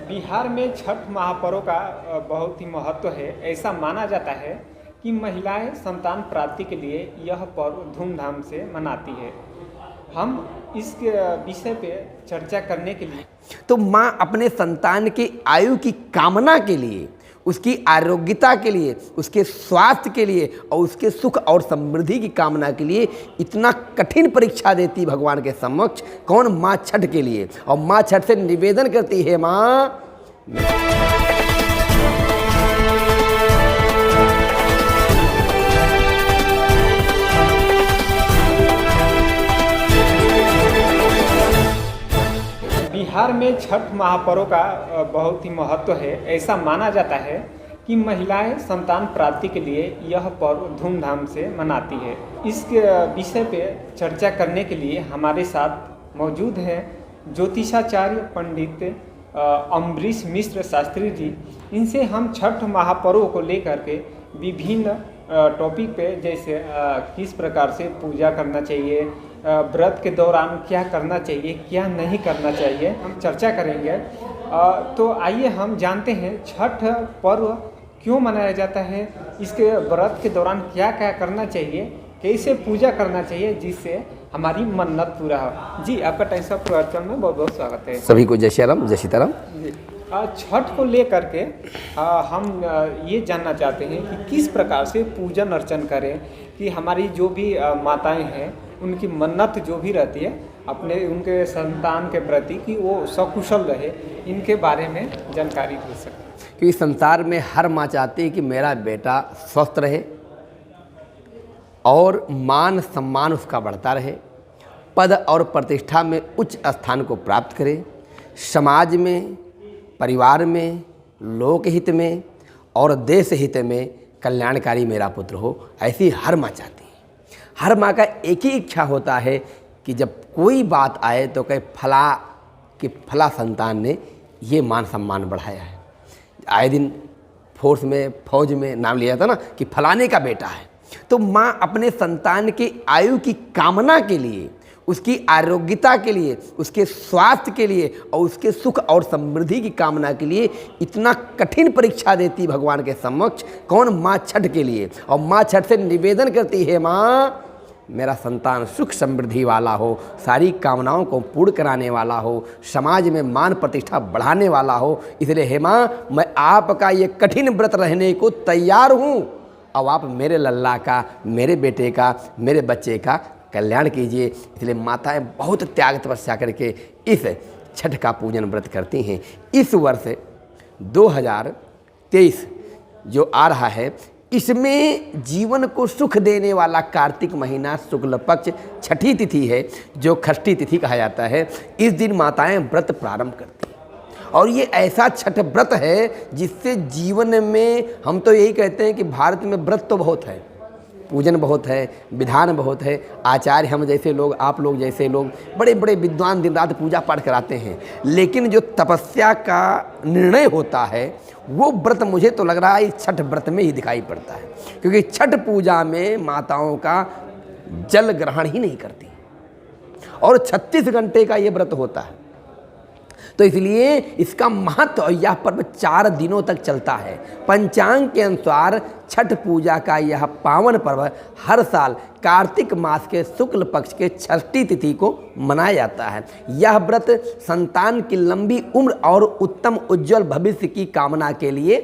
बिहार में छठ महापर्व का बहुत ही महत्व है। ऐसा माना जाता है कि महिलाएं संतान प्राप्ति के लिए यह पर्व धूमधाम से मनाती है। हम इस विषय पे चर्चा करने के लिए तो माँ अपने संतान की आयु की कामना के लिए, उसकी आरोग्यता के लिए, उसके स्वास्थ्य के लिए और उसके सुख और समृद्धि की कामना के लिए इतना कठिन परीक्षा देती भगवान के समक्ष। कौन? माँ छठ के लिए। और माँ छठ से निवेदन करती है, माँ बिहार में छठ महापर्व का बहुत ही महत्व है। ऐसा माना जाता है कि महिलाएं संतान प्राप्ति के लिए यह पर्व धूमधाम से मनाती है। इस विषय पे चर्चा करने के लिए हमारे साथ मौजूद हैं ज्योतिषाचार्य पंडित अम्बरीश मिश्र शास्त्री जी। इनसे हम छठ महापर्व को लेकर के विभिन्न टॉपिक पे, जैसे किस प्रकार से पूजा करना चाहिए, व्रत के दौरान क्या करना चाहिए, क्या नहीं करना चाहिए, हम चर्चा करेंगे। तो आइए हम जानते हैं छठ पर्व क्यों मनाया जाता है, इसके व्रत के दौरान क्या क्या करना चाहिए, कैसे पूजा करना चाहिए जिससे हमारी मन्नत पूरा हो। जी, आपका टाइम सब प्रवचन में बहुत बहुत स्वागत है। सभी को जय श्री राम, जय सीताराम। छठ को लेकर के हम ये जानना चाहते हैं कि किस प्रकार से पूजन अर्चन करें कि हमारी जो भी माताएं हैं उनकी मन्नत जो भी रहती है अपने उनके संतान के प्रति कि वो सकुशल रहे, इनके बारे में जानकारी दे सकें। क्योंकि संसार में हर माँ चाहती है कि मेरा बेटा स्वस्थ रहे और मान सम्मान उसका बढ़ता रहे, पद और प्रतिष्ठा में उच्च स्थान को प्राप्त करे, समाज में, परिवार में, लोकहित में और देश हित में कल्याणकारी मेरा पुत्र हो। ऐसी हर माँ चाहती है। हर माँ का एक ही इच्छा होता है कि जब कोई बात आए तो कहे फला संतान ने ये मान सम्मान बढ़ाया है। आए दिन फोर्स में, फौज में नाम लिया था ना कि फलाने का बेटा है। तो माँ अपने संतान की आयु की कामना के लिए, उसकी आरोग्यता के लिए, उसके स्वास्थ्य के लिए और उसके सुख और समृद्धि की कामना के लिए इतना कठिन परीक्षा देती भगवान के समक्ष। कौन? माँ छठ के लिए। और माँ छठ से निवेदन करती है, माँ मेरा संतान सुख समृद्धि वाला हो, सारी कामनाओं को पूर्ण कराने वाला हो, समाज में मान प्रतिष्ठा बढ़ाने वाला हो। इसलिए हे माँ, मैं आपका ये कठिन व्रत रहने को तैयार हूँ। अब आप मेरे लल्ला का, मेरे बेटे का, मेरे बच्चे का कल्याण कीजिए। इसलिए माताएं बहुत त्याग तपस्या करके इस छठ का पूजन व्रत करती हैं। इस वर्ष 2023 जो आ रहा है, इसमें जीवन को सुख देने वाला कार्तिक महीना शुक्ल पक्ष छठी तिथि है, जो षष्ठी तिथि कहा जाता है। इस दिन माताएं व्रत प्रारंभ करती हैं और ये ऐसा छठ व्रत है जिससे जीवन में, हम तो यही कहते हैं कि भारत में व्रत तो बहुत है, पूजन बहुत है, विधान बहुत है। आचार्य हम जैसे लोग, आप लोग जैसे लोग, बड़े बड़े विद्वान दिन रात पूजा पाठ कराते हैं, लेकिन जो तपस्या का निर्णय होता है वो व्रत मुझे तो लग रहा है इस छठ व्रत में ही दिखाई पड़ता है। क्योंकि छठ पूजा में माताओं का जल ग्रहण ही नहीं करती और 36 घंटे का ये व्रत होता है। तो इसलिए इसका महत्व, यह पर्व 4 दिनों तक चलता है। पंचांग के अनुसार छठ पूजा का यह पावन पर्व हर साल कार्तिक मास के शुक्ल पक्ष के षष्ठी तिथि को मनाया जाता है। यह व्रत संतान की लंबी उम्र और उत्तम उज्जवल भविष्य की कामना के लिए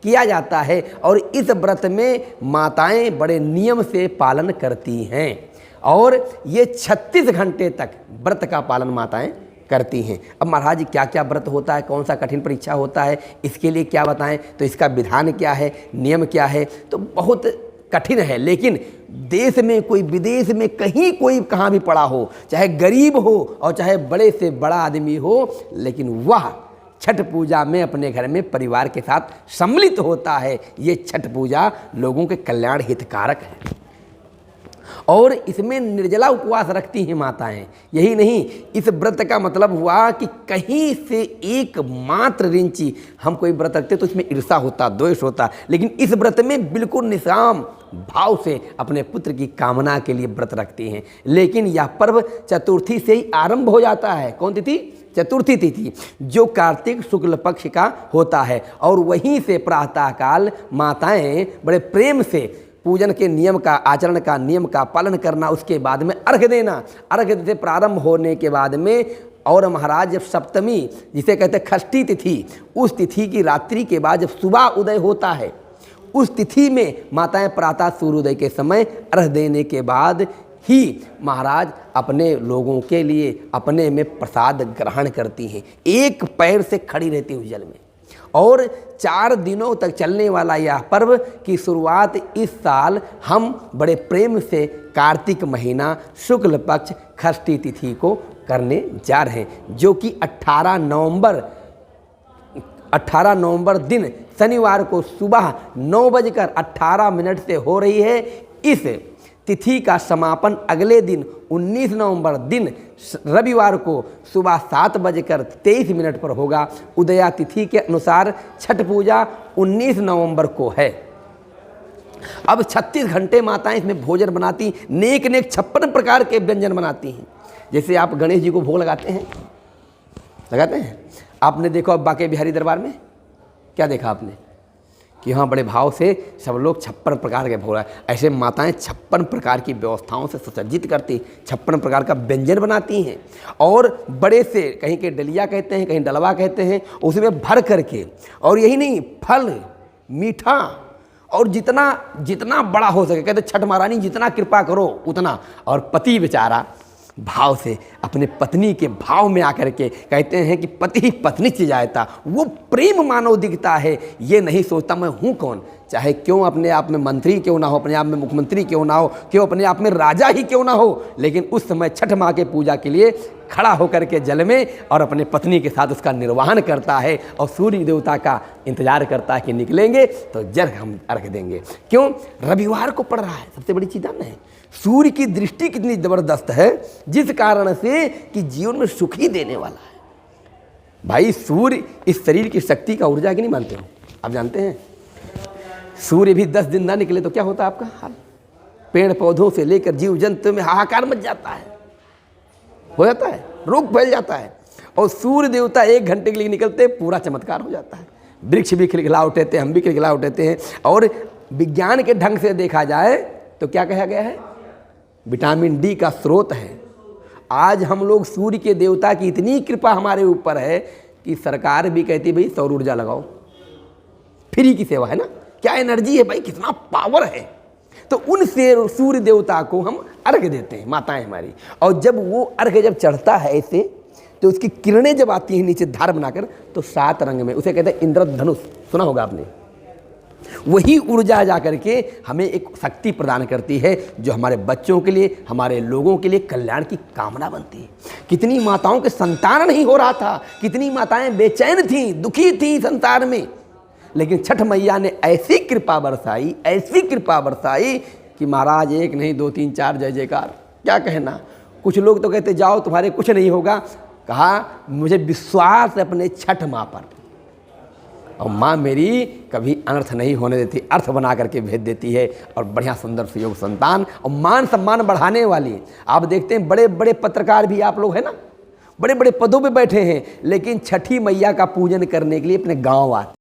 किया जाता है और इस व्रत में माताएं बड़े नियम से पालन करती हैं और ये 36 घंटे तक व्रत का पालन माताएं करती हैं। अब महाराज जी क्या क्या व्रत होता है, कौन सा कठिन परीक्षा होता है, इसके लिए क्या बताएं, तो इसका विधान क्या है, नियम क्या है, तो बहुत कठिन है। लेकिन देश में कोई, विदेश में कहीं कोई कहाँ भी पड़ा हो, चाहे गरीब हो और चाहे बड़े से बड़ा आदमी हो, लेकिन वह छठ पूजा में अपने घर में परिवार के साथ सम्मिलित होता है। ये छठ पूजा लोगों के कल्याण हितकारक है और इसमें निर्जला उपवास रखती हैं माताएं। यही नहीं, इस व्रत का मतलब हुआ कि कहीं से एक मात्र रिंची, हम कोई व्रत रखते तो इसमें ईर्षा होता, द्वेष होता, लेकिन इस व्रत में बिल्कुल निष्काम भाव से अपने पुत्र की कामना के लिए व्रत रखती हैं। लेकिन यह पर्व चतुर्थी से ही आरंभ हो जाता है। कौन तिथि? चतुर्थी तिथि जो कार्तिक शुक्ल पक्ष का होता है। और वहीं से प्रातःकाल माताएं बड़े प्रेम से पूजन के नियम का, आचरण का, नियम का पालन करना, उसके बाद में अर्घ्य देना। अर्घ्य से प्रारंभ होने के बाद में और महाराज जब सप्तमी जिसे कहते हैं षष्ठी तिथि, उस तिथि की रात्रि के बाद जब सुबह उदय होता है, उस तिथि में माताएं प्रातः सूर्योदय के समय अर्घ्य देने के बाद ही महाराज अपने लोगों के लिए अपने में प्रसाद ग्रहण करती हैं, एक पैर से खड़ी रहती हुई जल में। और 4 दिनों तक चलने वाला यह पर्व की शुरुआत इस साल हम बड़े प्रेम से कार्तिक महीना शुक्ल पक्ष षष्ठी तिथि को करने जा रहे हैं, जो कि 18 नवंबर दिन शनिवार को सुबह 9:18 से हो रही है। इस तिथि का समापन अगले दिन 19 नवंबर दिन रविवार को सुबह 7:23 पर होगा। उदया तिथि के अनुसार छठ पूजा 19 नवंबर को है। अब 36 घंटे माताएं इसमें भोजन बनाती, नेक 56 प्रकार के व्यंजन बनाती हैं। जैसे आप गणेश जी को भोग लगाते हैं आपने देखो अब बांके बिहारी दरबार में क्या देखा आपने कि हाँ बड़े भाव से सब लोग 56 प्रकार के भोग, ऐसे माताएं 56 प्रकार की व्यवस्थाओं से सुसज्जित करती, 56 प्रकार का व्यंजन बनाती हैं। और बड़े से कहीं के डलिया कहते हैं, कहीं डलवा कहते हैं, उसमें भर करके, और यही नहीं फल मीठा और जितना बड़ा हो सके, कहते छठ महारानी जितना कृपा करो उतना। और पति बेचारा भाव से अपने पत्नी के भाव में आकर के कहते हैं कि पति ही पत्नी से जाता, वो प्रेम मानव दिखता है, ये नहीं सोचता मैं हूँ कौन, चाहे क्यों अपने आप में मंत्री क्यों ना हो, अपने आप में मुख्यमंत्री क्यों ना हो, क्यों अपने आप में राजा ही क्यों ना हो, लेकिन उस समय छठ माँ के पूजा के लिए खड़ा होकर के जल में और अपने पत्नी के साथ उसका निर्वहन करता है और सूर्य देवता का इंतजार करता है कि निकलेंगे तो जल हम अर्घ देंगे। क्यों? रविवार को पड़ रहा है, सबसे बड़ी चीज़ है सूर्य की दृष्टि कितनी ज़बरदस्त है, जिस कारण से कि जीवन में सुख ही देने वाला है। भाई सूर्य इस शरीर की शक्ति का ऊर्जा की नहीं मानते हो, आप जानते हैं सूर्य भी 10 दिन ना निकले तो क्या होता है आपका हाल, पेड़ पौधों से लेकर जीव जंतु में हाहाकार मच जाता है, हो जाता है, रोग फैल जाता है। और सूर्य देवता 1 घंटे के लिए निकलते पूरा चमत्कार हो जाता है, वृक्ष भी खिलखिला उठते हैं, हम भी खिलखिला उठते हैं। और विज्ञान के ढंग से देखा जाए तो क्या कहा गया है, विटामिन डी का स्रोत है। आज हम लोग सूर्य के देवता की इतनी कृपा हमारे ऊपर है कि सरकार भी कहती भाई सौर ऊर्जा लगाओ, फ्री की सेवा है ना, क्या एनर्जी है भाई, कितना पावर है। तो उन सूर्य देवता को हम अर्घ्य देते हैं माताएं हमारी, और जब वो अर्घ्य जब चढ़ता है ऐसे तो उसकी किरणें जब आती हैं नीचे धार बनाकर तो 7 रंग में, उसे कहते हैं इंद्रधनुष, सुना होगा आपने। वही ऊर्जा जा करके हमें एक शक्ति प्रदान करती है जो हमारे बच्चों के लिए, हमारे लोगों के लिए कल्याण की कामना बनती है। कितनी माताओं के संतान नहीं हो रहा था, कितनी माताएं बेचैन थीं, दुखी थीं संसार में, लेकिन छठ मैया ने ऐसी कृपा बरसाई कि महाराज 1 नहीं 2 3 4 जय जयकार, क्या कहना। कुछ लोग तो कहते जाओ तुम्हारे कुछ नहीं होगा, कहा मुझे विश्वास है अपने छठ माँ पर, और माँ मेरी कभी अनर्थ नहीं होने देती, अर्थ बना करके भेज देती है, और बढ़िया सुंदर सुयोग संतान और मान सम्मान बढ़ाने वाली। आप देखते हैं बड़े बड़े पत्रकार भी आप लोग हैं ना, बड़े बड़े पदों पे बैठे हैं, लेकिन छठी मैया का पूजन करने के लिए अपने गांव आते